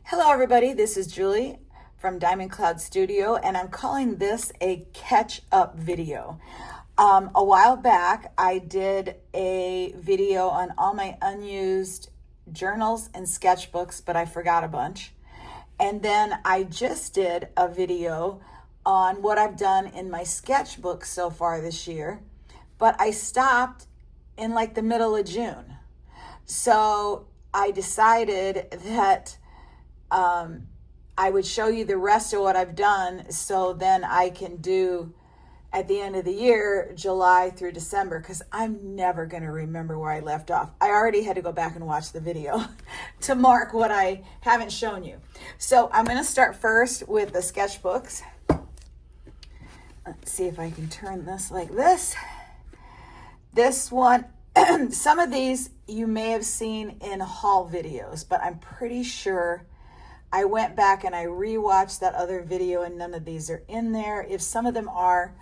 Hello everybody, this is Julie from Diamond Cloud Studio and I'm calling this a catch-up video. A while back I did a video on all my unused journals and sketchbooks, but I forgot a bunch. And then I just did a video on what I've done in my sketchbook so far this year, but I stopped in like the middle of June. So I decided that I would show you the rest of what I've done, so then I can do at the end of the year, July through December, because I'm never going to remember where I left off. I already had to go back and watch the video to mark what I haven't shown you. So I'm going to start first with the sketchbooks. Let's see if I can turn this like this. This one, some of these you may have seen in haul videos, but I'm pretty sure I went back and I rewatched that other video and none of these are in there. If some of them are,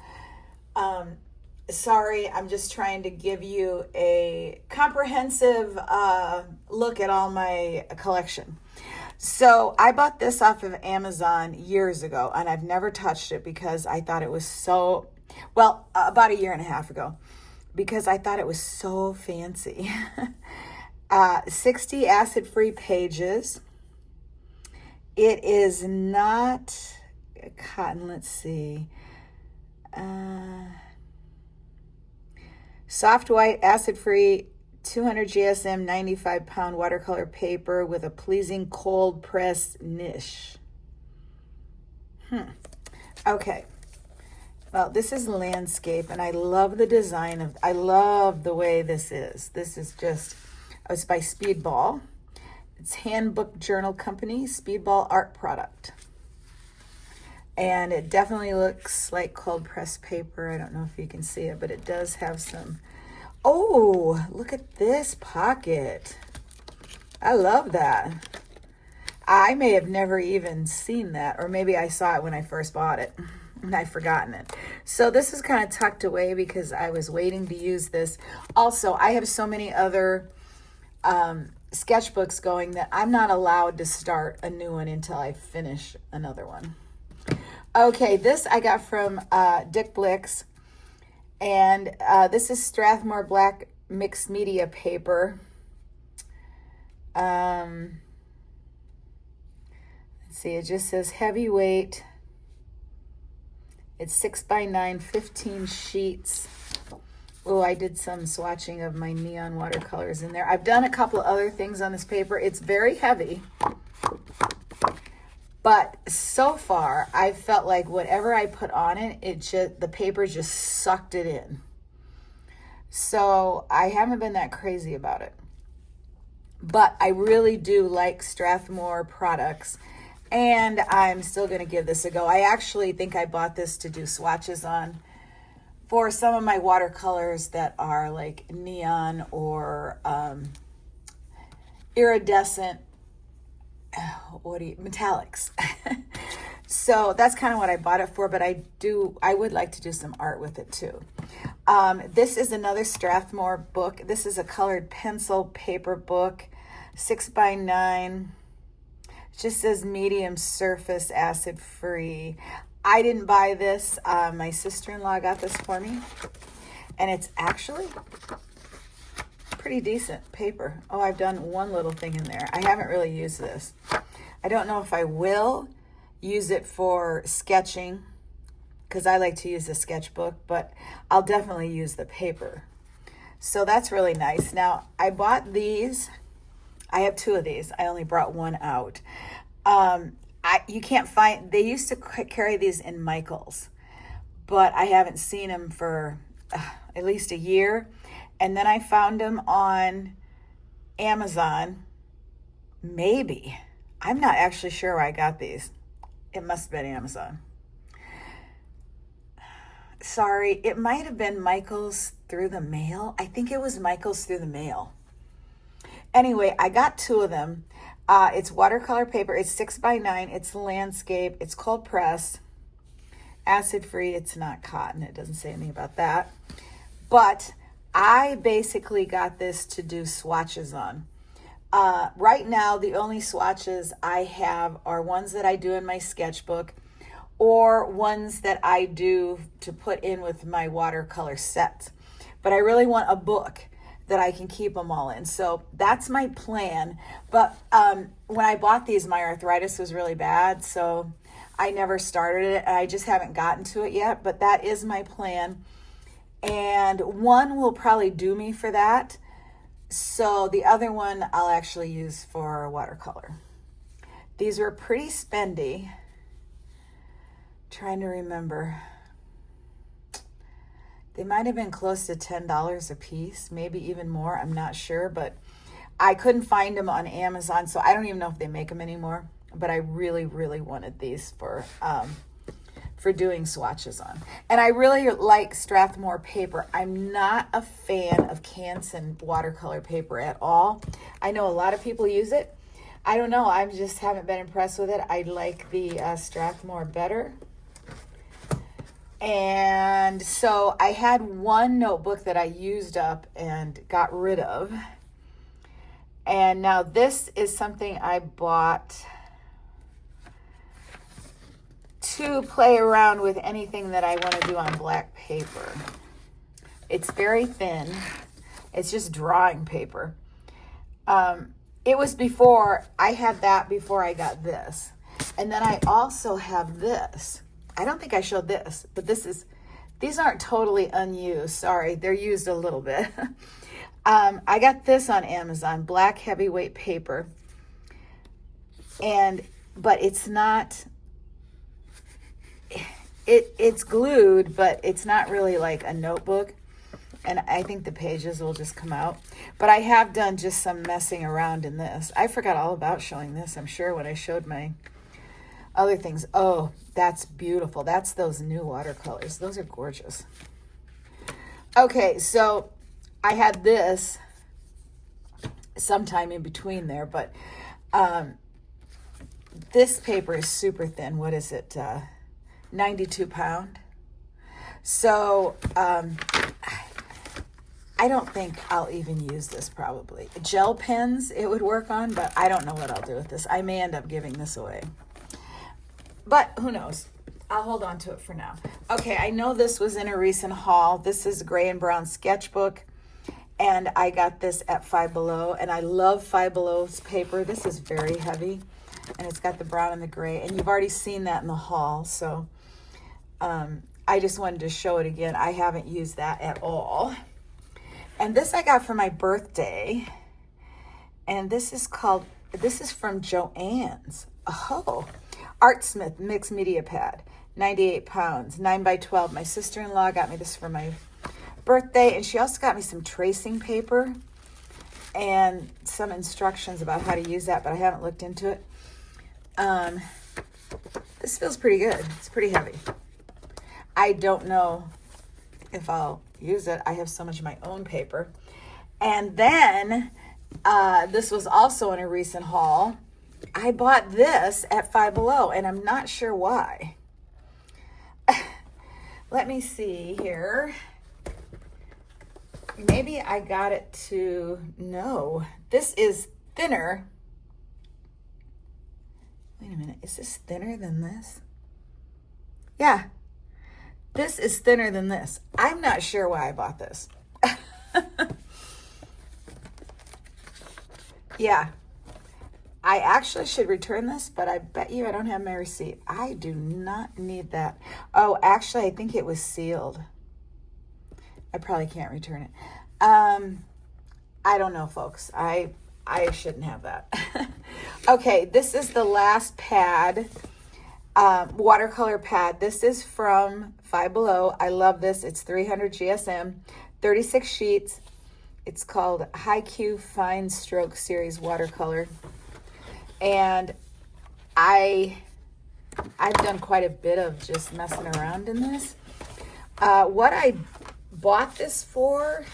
sorry, I'm just trying to give you a comprehensive look at all my collection. So I bought this off of Amazon years ago and I've never touched it because I thought it was so, well, about a year and a half ago, because I thought it was so fancy. 60 acid-free pages. It is not cotton, let's see. Soft white, acid-free, 200 GSM, 95-pound watercolor paper with a pleasing cold press niche. Okay. Well, this is landscape, and I love the design of, I love the way this is. This is just, it's by Speedball. It's Handbook Journal Company, Speedball art product. And it definitely looks like cold pressed paper. I don't know if you can see it, but it does have some, oh, look at this pocket. I love that. I may have never even seen that, or maybe I saw it when I first bought it and I've forgotten it. So this is kind of tucked away because I was waiting to use this. Also, I have so many other sketchbooks going that I'm not allowed to start a new one until I finish another one. Okay, this I got from Dick Blick's, and this is Strathmore Black mixed media paper. Let's see, it just says heavyweight. It's 6x9, 15 sheets. Oh, I did some swatching of my neon watercolors in there. I've done a couple of other things on this paper. It's very heavy. But so far, I felt like whatever I put on it, the paper just sucked it in. So I haven't been that crazy about it. But I really do like Strathmore products. And I'm still going to give this a go. I actually think I bought this to do swatches on for some of my watercolors that are like neon or iridescent, metallics. So that's kind of what I bought it for, but I would like to do some art with it too. This is another Strathmore book. This is a colored pencil paper book, 6x9. It just says medium surface, acid free. I didn't buy this. My sister-in-law got this for me. And it's actually pretty decent paper. Oh, I've done one little thing in there. I haven't really used this. I don't know if I will use it for sketching, because I like to use the sketchbook, but I'll definitely use the paper. So that's really nice. Now, I bought these. I have two of these. I only brought one out. You can't find, they used to carry these in Michael's, but I haven't seen them for at least a year. And then I found them on Amazon, maybe. I'm not actually sure where I got these. It must have been Amazon. Sorry, it might have been Michael's through the mail. I think it was Michael's through the mail. Anyway, I got two of them. It's watercolor paper. It's 6x9. It's landscape. It's cold pressed. Acid free. It's not cotton. It doesn't say anything about that. But I basically got this to do swatches on. Right now, the only swatches I have are ones that I do in my sketchbook or ones that I do to put in with my watercolor sets. But I really want a book that I can keep them all in. So that's my plan. But when I bought these, my arthritis was really bad, so I never started it. I just haven't gotten to it yet, but that is my plan. And one will probably do me for that. So the other one I'll actually use for watercolor. These were pretty spendy. Trying to remember. They might have been close to $10 a piece, maybe even more. I'm not sure, but I couldn't find them on Amazon, so I don't even know if they make them anymore. But I really, really wanted these for doing swatches on. And I really like Strathmore paper. I'm not a fan of Canson watercolor paper at all. I know a lot of people use it. I don't know. I just haven't been impressed with it. I like the Strathmore better. And so I had one notebook that I used up and got rid of. And now this is something I bought to play around with anything that I want to do on black paper. It's very thin. It's just drawing paper. It was before, I had that before I got this. And then I also have this. I don't think I showed this, but these aren't totally unused. Sorry, they're used a little bit. I got this on Amazon, black heavyweight paper. But it's not, it's glued, but it's not really like a notebook. And I think the pages will just come out. But I have done just some messing around in this. I forgot all about showing this, I'm sure, when I showed my other things. Oh, that's beautiful. That's those new watercolors. Those are gorgeous. Okay, so I had this sometime in between there, but this paper is super thin. What is it? 92 pound. So I don't think I'll even use this probably. Gel pens it would work on, but I don't know what I'll do with this. I may end up giving this away. But who knows? I'll hold on to it for now. Okay, I know this was in a recent haul. This is Gray and Brown Sketchbook. And I got this at Five Below. And I love Five Below's paper. This is very heavy. And it's got the brown and the gray. And you've already seen that in the haul. So I just wanted to show it again. I haven't used that at all. And this I got for my birthday. And this is from Joann's. Oh, Artsmith Mixed Media Pad. 98 pounds, 9 by 12. My sister-in-law got me this for my birthday. And she also got me some tracing paper and some instructions about how to use that, but I haven't looked into it. This feels pretty good. It's pretty heavy. I don't know if I'll use it. I have so much of my own paper. And then this was also in a recent haul. I bought this at Five Below, and I'm not sure why. Let me see here. Maybe I got it to, no, this is thinner. Wait a minute, is this thinner than this? Yeah, this is thinner than this. I'm not sure why I bought this. Yeah, I actually should return this, but I bet you I don't have my receipt. I do not need that. Oh, actually, I think it was sealed. I probably can't return it. I don't know, folks. I shouldn't have that. Okay, this is the last pad, watercolor pad. This is from Five Below. I love this. It's 300 GSM, 36 sheets. It's called High-Q Fine Stroke Series Watercolor. And I've done quite a bit of just messing around in this. What I bought this for,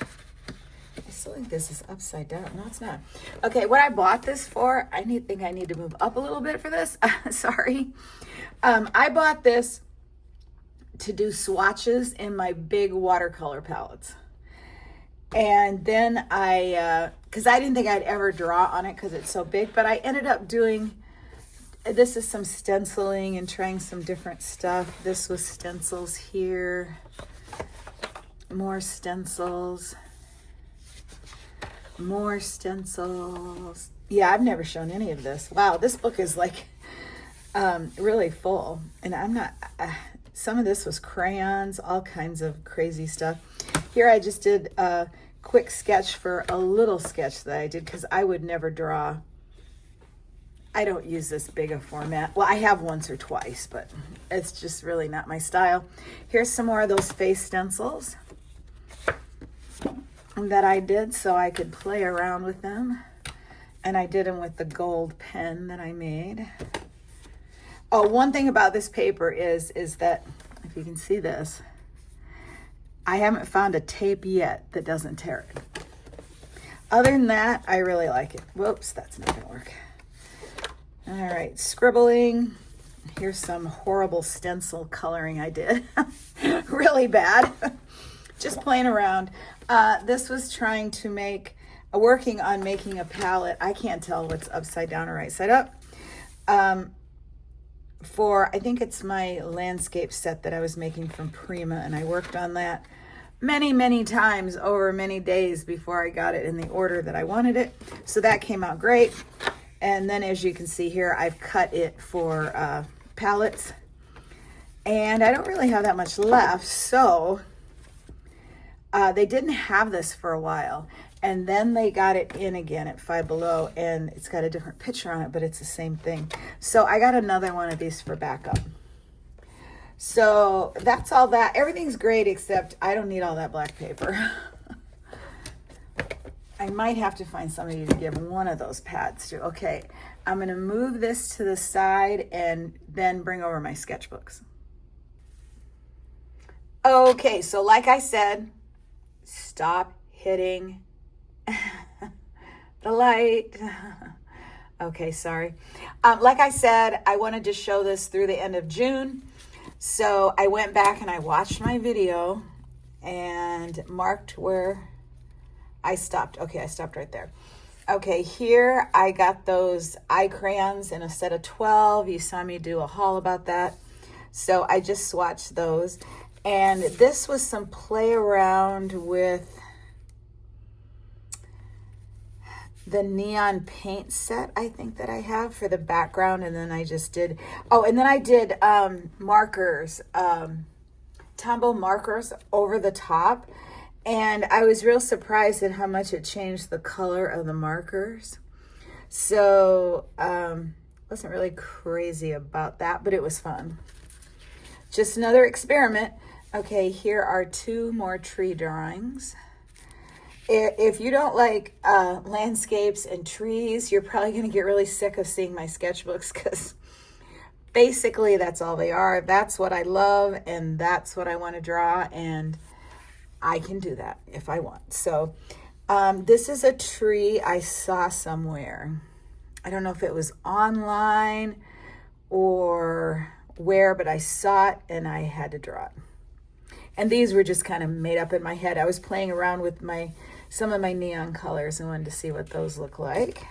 I still think this is upside down. No, it's not. Okay, what I bought this for, I think I need to move up a little bit for this. Sorry. I bought this to do swatches in my big watercolor palettes. And then I because I didn't think I'd ever draw on it because it's so big, but I ended up doing, this is some stenciling and trying some different stuff. This was stencils here, more stencils, more stencils. Yeah, I've never shown any of this. Wow, this book is like really full. And I'm not, some of this was crayons, all kinds of crazy stuff. Here I just did a quick sketch for a little sketch that I did because I would never draw. I don't use this big a format. Well, I have once or twice, but it's just really not my style. Here's some more of those face stencils that I did so I could play around with them. And I did them with the gold pen that I made. Oh, one thing about this paper is that, if you can see this, I haven't found a tape yet that doesn't tear it. Other than that, I really like it. Whoops, that's not gonna work. All right, scribbling. Here's some horrible stencil coloring I did. Really bad. Just playing around. This was trying to make, working on making a palette. I can't tell what's upside down or right side up. For, I think it's my landscape set that I was making from Prima, and I worked on that many, many times over many days before I got it in the order that I wanted it. So that came out great. And then as you can see here, I've cut it for palettes. And I don't really have that much left, so they didn't have this for a while. And then they got it in again at Five Below, and it's got a different picture on it, but it's the same thing. So I got another one of these for backup. So that's all that. Everything's great, except I don't need all that black paper. I might have to find somebody to give one of those pads to. Okay, I'm going to move this to the side and then bring over my sketchbooks. Okay, so like I said, stop hitting the light. Okay, sorry. Like I said, I wanted to show this through the end of June. So I went back and I watched my video and marked where I stopped. Okay, I stopped right there. Okay, here I got those eye crayons in a set of 12. You saw me do a haul about that. So I just swatched those. And this was some play around with the neon paint set, I think, that I have for the background. And then I just did, oh, and then I did markers, Tombow markers over the top. And I was real surprised at how much it changed the color of the markers. So wasn't really crazy about that, but it was fun. Just another experiment. Okay, here are two more tree drawings. If you don't like landscapes and trees, you're probably going to get really sick of seeing my sketchbooks because basically that's all they are. That's what I love and that's what I want to draw, and I can do that if I want. So this is a tree I saw somewhere. I don't know if it was online or where, but I saw it and I had to draw it. And these were just kind of made up in my head. I was playing around with some of my neon colors and wanted to see what those look like.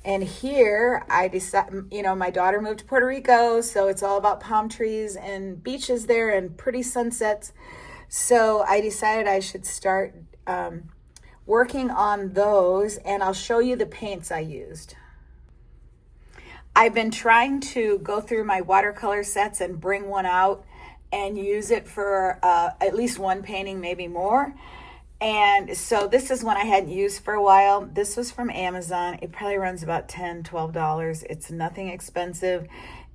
And here I decided, you know, my daughter moved to Puerto Rico, so it's all about palm trees and beaches there and pretty sunsets. So I decided I should start working on those, and I'll show you the paints I used. I've been trying to go through my watercolor sets and bring one out and use it for at least one painting, maybe more. And so this is one I hadn't used for a while. This was from Amazon. It probably runs about $10, $12. It's nothing expensive.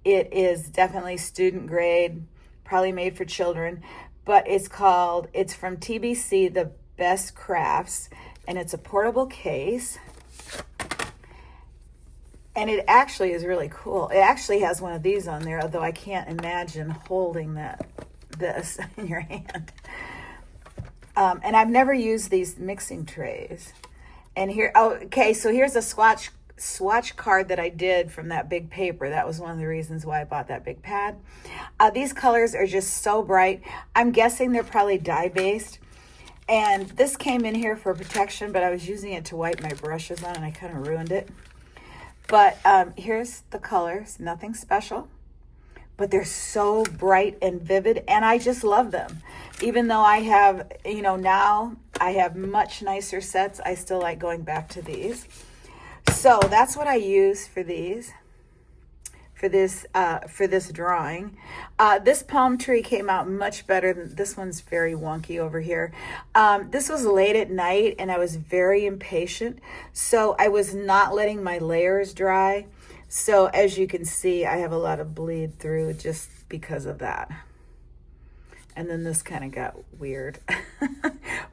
It is definitely student grade, probably made for children, but it's from TBC, The Best Crafts, and it's a portable case. And it actually is really cool. It actually has one of these on there, although I can't imagine holding this in your hand. And I've never used these mixing trays. And here, okay, so here's a swatch card that I did from that big paper. That was one of the reasons why I bought that big pad. These colors are just so bright. I'm guessing they're probably dye-based. And this came in here for protection, but I was using it to wipe my brushes on and I kind of ruined it. But here's the colors, nothing special, but they're so bright and vivid, and I just love them. Even though I have, you know, now I have much nicer sets, I still like going back to these. So that's what I use for these, for this drawing. This palm tree came out much better than this one's. Very wonky over here. This was late at night and I was very impatient, so I was not letting my layers dry. So as you can see, I have a lot of bleed through just because of that. And then this kind of got weird.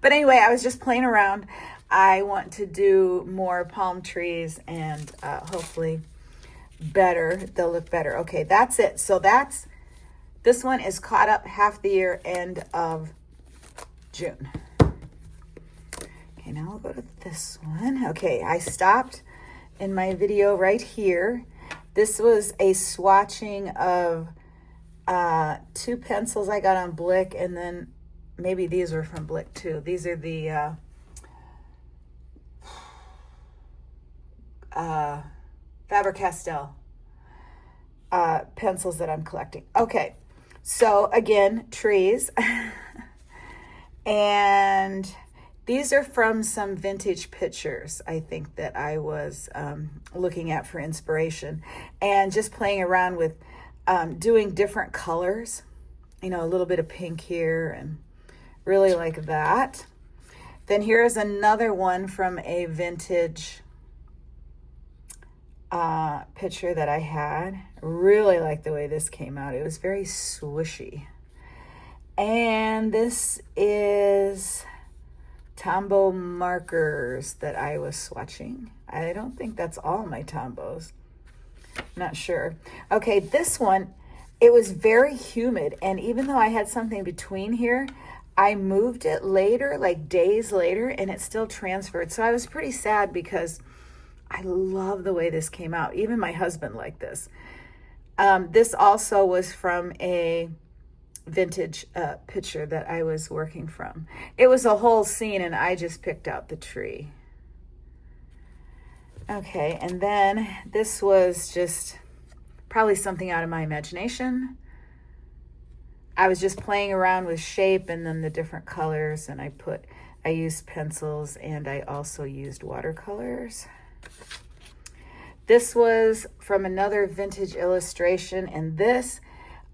But anyway, I was just playing around. I want to do more palm trees and hopefully better, they'll look better. Okay, that's it. So this one is Caught Up, half the year, end of June. Okay, now we'll go to this one. Okay, I stopped in my video right here. This was a swatching of 2 pencils I got on Blick, and then maybe these were from Blick too. These are the Faber-Castell pencils that I'm collecting. Okay, so again, trees. And these are from some vintage pictures, I think, that I was looking at for inspiration, and just playing around with doing different colors, you know, a little bit of pink here, and really like that. Then here's another one from a vintage picture that I had. Really like the way this came out. It was very swishy. And this is Tombow markers that I was swatching. I don't think that's all my Tombows. Not sure. Okay, this one, it was very humid, and even though I had something between here, I moved it later, like days later, and it still transferred. So I was pretty sad because I love the way this came out. Even my husband liked this. This also was from a vintage picture that I was working from. It was a whole scene and I just picked out the tree. Okay, and then this was just probably something out of my imagination. I was just playing around with shape and then the different colors, and I used pencils and I also used watercolors. This was from another vintage illustration, and this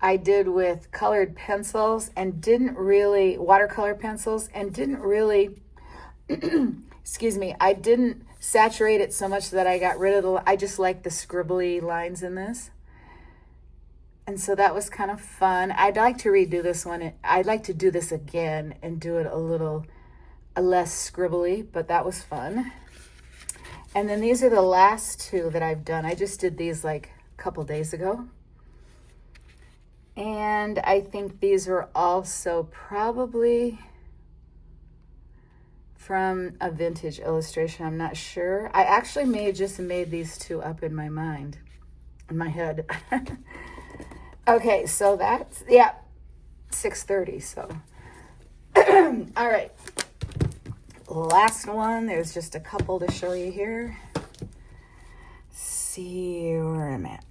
I did with colored pencils and watercolor pencils, and didn't really, excuse me, I didn't saturate it so much that I got rid of I just like the scribbly lines in this. And so that was kind of fun. I'd like to redo this one. I'd like to do this again and do it a less scribbly, but that was fun. And then these are the last 2 that I've done. I just did these like a couple days ago. And I think these were also probably from a vintage illustration. I'm not sure. I actually may have just made these 2 up in my mind, in my head. Okay, so that's, yeah, 6:30, so. All right. Last one. There's just a couple to show you here. See where I'm at.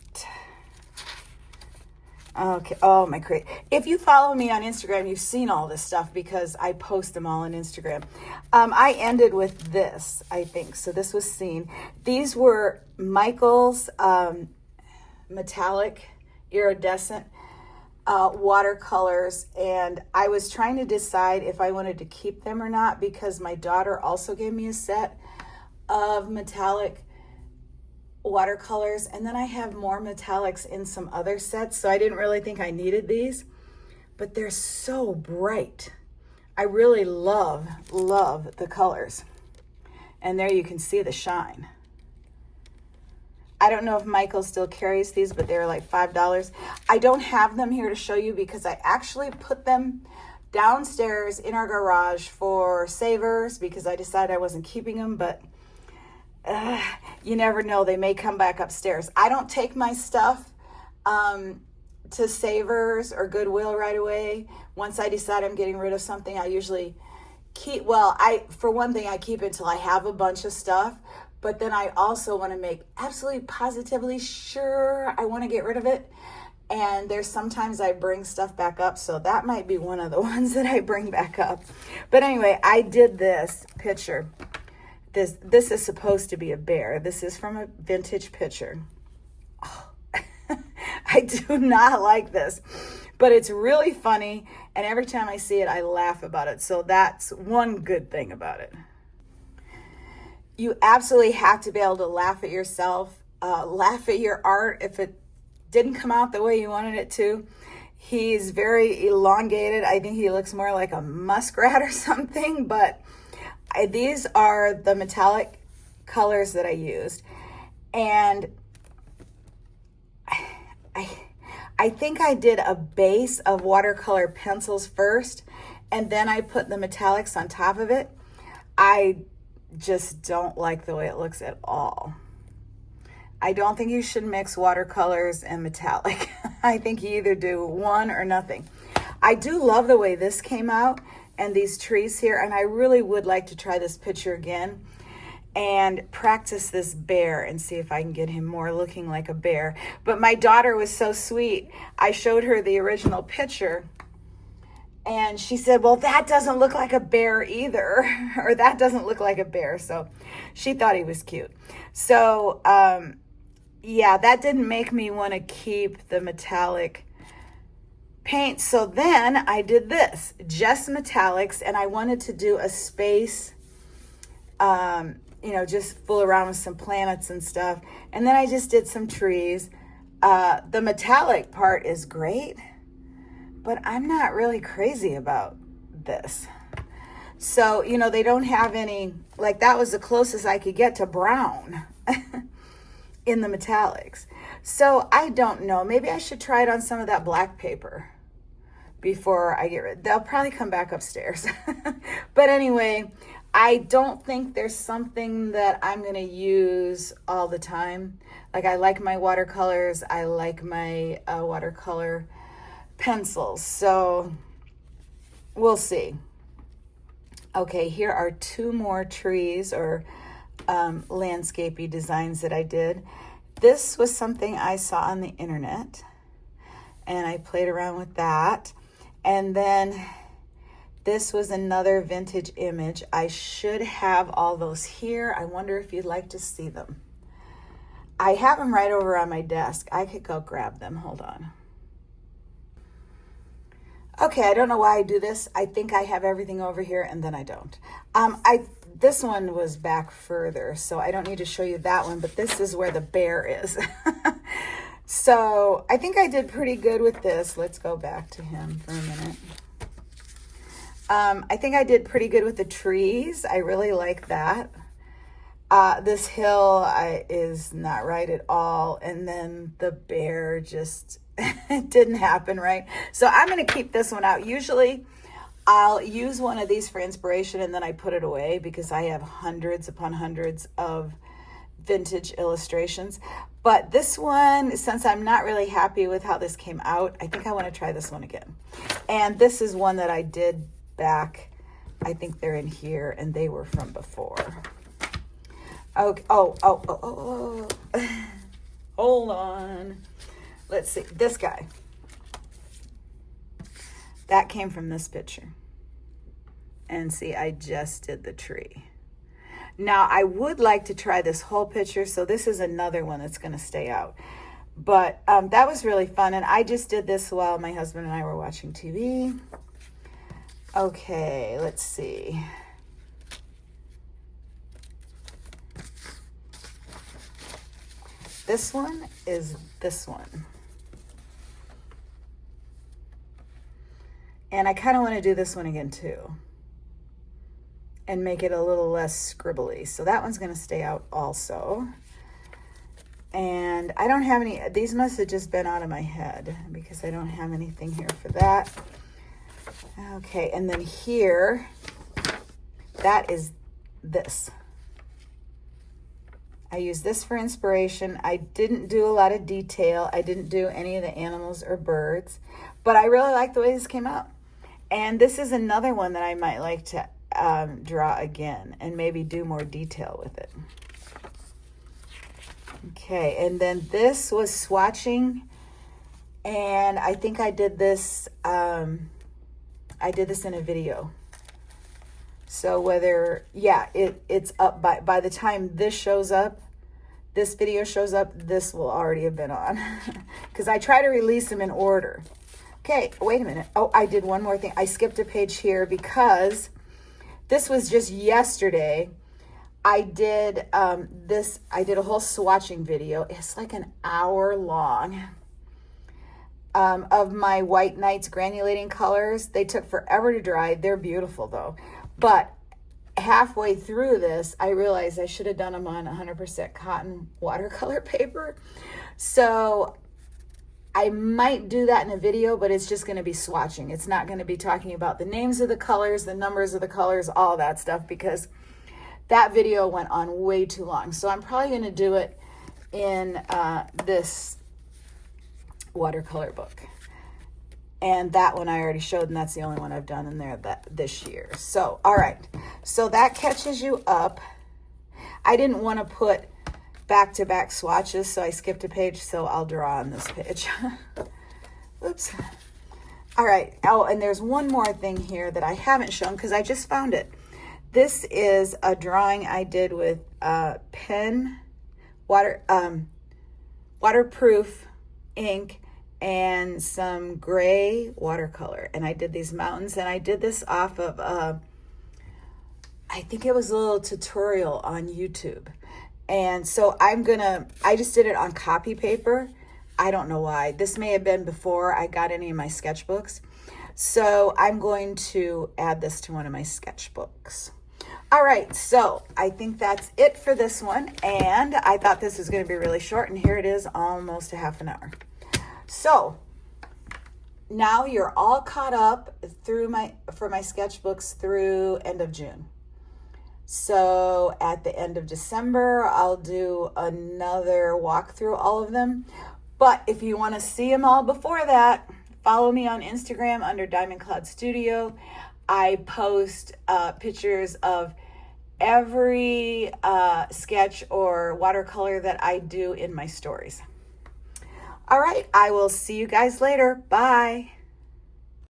Okay. Oh, my crate. If you follow me on Instagram, you've seen all this stuff because I post them all on Instagram. I ended with this, I think. So this was seen. These were Michael's metallic iridescent watercolors, and I was trying to decide if I wanted to keep them or not because my daughter also gave me a set of metallic watercolors, and then I have more metallics in some other sets, so I didn't really think I needed these, but they're so bright. I really love the colors, and there you can see the shine. I don't know if Michael still carries these, but they're like $5. I don't have them here to show you because I actually put them downstairs in our garage for savers because I decided I wasn't keeping them, but you never know, they may come back upstairs. I don't take my stuff to Savers or Goodwill right away. Once I decide I'm getting rid of something, I usually for one thing, I keep it until I have a bunch of stuff, but then I also want to make absolutely positively sure I want to get rid of it. And there's sometimes I bring stuff back up, so that might be one of the ones that I bring back up. But anyway, I did this picture. This is supposed to be a bear. This is from a vintage picture. Oh, I do not like this, but it's really funny, and every time I see it, I laugh about it. So that's one good thing about it. You absolutely have to be able to laugh at yourself, laugh at your art if it didn't come out the way you wanted it to. He's very elongated. I think he looks more like a muskrat or something, but these are the metallic colors that I used. And I think I did a base of watercolor pencils first, and then I put the metallics on top of it. I just don't like the way it looks at all. I don't think you should mix watercolors and metallic. I think you either do one or nothing. I do love the way this came out and these trees here, and I really would like to try this picture again and practice this bear and see if I can get him more looking like a bear. But my daughter was so sweet. I showed her the original picture, and she said, well, that doesn't look like a bear either, or that doesn't look like a bear. So she thought he was cute. So, yeah, that didn't make me want to keep the metallic paint. So then I did this, just metallics, and I wanted to do a space, just fool around with some planets and stuff. And then I just did some trees. The metallic part is great, but I'm not really crazy about this. So, they don't have any, like that was the closest I could get to brown in the metallics. So I don't know, maybe I should try it on some of that black paper before I get rid. They'll probably come back upstairs. But anyway, I don't think there's something that I'm going to use all the time. Like I like my watercolors. I like my watercolor pencils. So we'll see. Okay, here are two more trees or landscapey designs that I did. This was something I saw on the internet, and I played around with that. And then this was another vintage image. I should have all those here. I wonder if you'd like to see them. I have them right over on my desk. I could go grab them. Hold on. Okay, I don't know why I do this. I think I have everything over here, and then I don't. This one was back further, so I don't need to show you that one, but this is where the bear is. So I think I did pretty good with this. Let's go back to him for a minute. I think I did pretty good with the trees. I really like that. This hill is not right at all, and then the bear just it didn't happen right. So I'm going to keep this one out. Usually I'll use one of these for inspiration, and then I put it away because I have hundreds upon hundreds of vintage illustrations. But this one, since I'm not really happy with how this came out, I think I want to try this one again. And this is one that I did back. I think they're in here, and they were from before. Okay. Oh. Hold on. Let's see. This guy. That came from this picture. And see, I just did the tree. Now, I would like to try this whole picture, so this is another one that's going to stay out. But that was really fun, and I just did this while my husband and I were watching TV. Okay, let's see. This one is this one. And I kind of want to do this one again too, and make it a little less scribbly. So that one's going to stay out also. And I don't have any, these must have just been out of my head because I don't have anything here for that. Okay, and then here, that is this. I use this for inspiration. I didn't do a lot of detail. I didn't do any of the animals or birds, but I really like the way this came out. And this is another one that I might like to draw again and maybe do more detail with it. Okay, and then this was swatching, and I think I did this in a video. So whether, yeah, it's up by the time this shows up, this video shows up, this will already have been on because I try to release them in order. Okay, wait a minute. Oh, I did one more thing. I skipped a page here because this was just yesterday. I did I did a whole swatching video. It's like an hour long of my White Nights granulating colors. They took forever to dry. They're beautiful though. But halfway through this, I realized I should have done them on 100% cotton watercolor paper. So I might do that in a video, but it's just going to be swatching. It's not going to be talking about the names of the colors, the numbers of the colors, all that stuff, because that video went on way too long. So I'm probably going to do it in this watercolor book. And that one I already showed, and that's the only one I've done in there this year. So, all right. So that catches you up. I didn't want to put back-to-back swatches, so I skipped a page, so I'll draw on this page. Oops. All right. Oh, and there's one more thing here that I haven't shown because I just found it. This is a drawing I did with waterproof ink and some gray watercolor. And I did these mountains, and I did this off of, I think it was a little tutorial on YouTube. And so I just did it on copy paper. I don't know why. This may have been before I got any of my sketchbooks. So I'm going to add this to one of my sketchbooks. All right, so I think that's it for this one. And I thought this was going to be really short, and here it is, almost a half an hour. So now you're all caught up for my sketchbooks through end of June. So at the end of December, I'll do another walk through all of them. But if you want to see them all before that, follow me on Instagram under Diamond Cloud Studio. I post pictures of every sketch or watercolor that I do in my stories. All right, I will see you guys later. Bye.